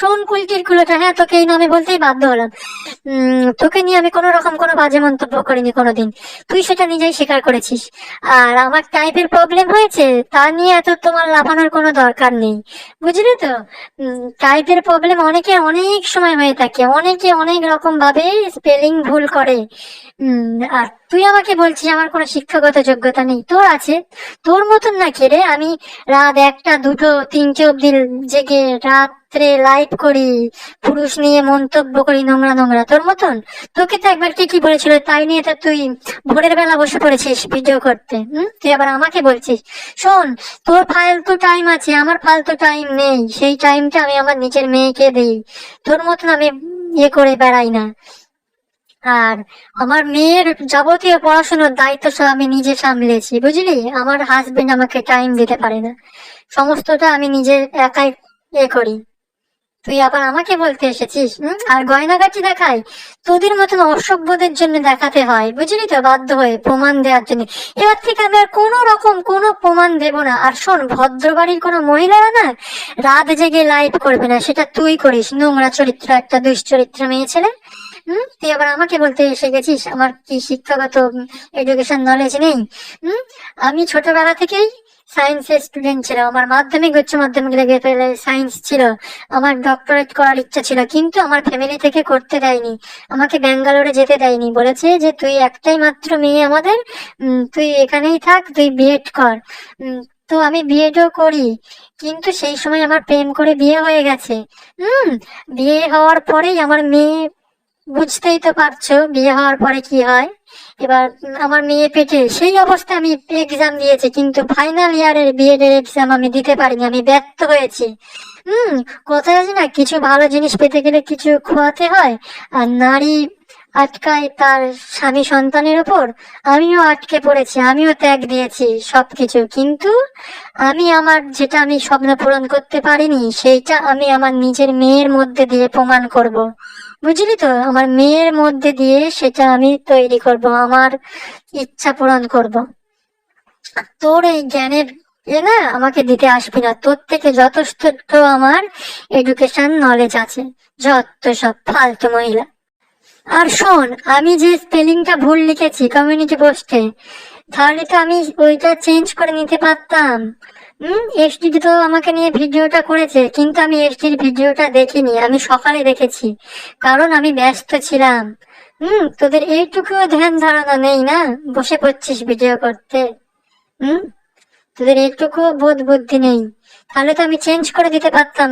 শোন কুলটির কুলোটা, হ্যাঁ তোকে এই নামে বলতেই বাধ্য হলাম। তোকে নিয়ে আমি কোনো রকম কোনো বাজে মন্তব্য করিনি কোনোদিন, তুই সেটা নিজেই স্বীকার করেছিস। আর আমার টাইপের প্রবলেম হয়েছে তা নিয়ে এত তোমার লাফানোর কোনো দরকার নেই, বুঝলি তো? টাইপের প্রবলেম অনেকে অনেক সময় হয়ে থাকে, অনেকে অনেক রকম ভাবে স্পেলিং ভুল করে। আর তুই আমাকে বলছিস আমার কোনো শিক্ষাগত যোগ্যতা নেই, তোর আছে। তোর মতন না রে আমি রাত 1টা 2টো 3টে অব্দি জেগে রাত্রে লাইভ করি, পুরুষ নিয়ে মন্তব্য করি নোংরা নোংরা, তোর মতন। তোকে তো একবার কি বলেছিল তাই নিয়ে তো তুই ভোরের বেলা বসে পড়েছিস ভিডিও করতে। তুই আবার আমাকে বলছিস। শোন, তোর ফালতু টাইম আছে, আমার ফালতু টাইম নেই, সেই টাইমটা আমি আমার নিজের মেয়েকে দিই। তোর মতন আমি ইয়ে করে বেড়াই না। আর আমার মেয়ের যাবতীয় পড়াশোনার দায়িত্ব সব আমি নিজে সামলেছি, বুঝলি? আমার হাজবেন্ড আমাকে টাইম দিতে পারে না, সমস্তটা আমি নিজে একাই করি। তুই আবার আমাকে বলতে এসেছিস? আর গয়নাগাটি দেখাই তোদের মতন অসভ্যদের জন্য দেখাতে হয়, বুঝলি তো, বাধ্য হয়ে প্রমাণ দেওয়ার জন্য। এবার থেকে আমি আর কোনো রকম কোনো প্রমাণ দেব না। আর শোন, ভদ্র বাড়ির কোনো মহিলারা না রাত জেগে লাইভ করবে না, সেটা তুই করিস, নোংরা চরিত্র একটা, দুশ্চরিত্র মেয়ে ছেলে। তুই আবার আমাকে বলতে এসে গেছিস আমার কি শিক্ষাগত এডুকেশন নলেজ নেই? আমি ছোটবেলা থেকেই সায়েন্সের স্টুডেন্ট ছিলাম, আমার মাধ্যমিক উচ্চ মাধ্যমিক লেগে পেলে সায়েন্স ছিল। আমার ডক্টরেট করার ইচ্ছা ছিল, কিন্তু আমার ফ্যামিলি থেকে করতে দেয়নি, আমাকে ব্যাঙ্গালোরে যেতে দেয়নি, বলেছে যে তুই একটাই মাত্র মেয়ে আমাদের, তুই এখানেই থাক, তুই বিএড কর। তো আমি বিএডও করি, কিন্তু সেই সময় আমার প্রেম করে বিয়ে হয়ে গেছে। বিয়ে হওয়ার পরেই আমার মেয়ে, বুঝতেই তো পারছো বিয়ে হওয়ার পরে কি হয়। এবার আমার মেয়ে পেটে, সেই অবস্থায় আমি এক্সাম দিয়েছি, কিন্তু ফাইনাল ইয়ারের বিএড এর এক্সাম আমি দিতে পারিনি, আমি ব্যর্থ হয়েছি। কোথায় আছে না, কিছু ভালো জিনিস পেতে গেলে কিছু খোয়াতে হয়। আর নারী আটকায় তার স্বামী সন্তানের উপর, আমিও আটকে পড়েছি, আমিও ত্যাগ দিয়েছি সবকিছু, কিন্তু আমি আমার যেটা আমি স্বপ্ন পূরণ করতে পারিনি সেইটা আমি আমার নিজের মেয়ের মধ্যে দিয়ে প্রমাণ করব, বুঝলি তো? আমার মেয়ের মধ্যে দিয়ে সেটা আমি তৈরি করব, আমার ইচ্ছা পূরণ করব। তোর এই জ্ঞানের না আমাকে দিতে আসবি না, তোর থেকে যথেষ্ট আমার এডুকেশন নলেজ আছে, যত সব ফালতু মহিলা। আর শোন, আমি যে স্পেলিংটা ভুল লিখেছি কমিউনিটি পোস্টে, তাহলে তো আমি ওইটা চেঞ্জ করে নিতে পারতাম। এসডি তো আমাকে নিয়ে ভিডিওটা করেছে, কিন্তু আমি এসডির ভিডিওটা দেখিনি, আমি সকালে দেখেছি, কারণ আমি ব্যস্ত ছিলাম। তোদের এইটুকুও ধ্যান ধারণা নেই না, বসে পড়ছিস ভিডিও করতে। হুম তোদের এইটুকুও বোধ বুদ্ধি নেই, তাহলে তো আমি চেঞ্জ করে দিতে পারতাম।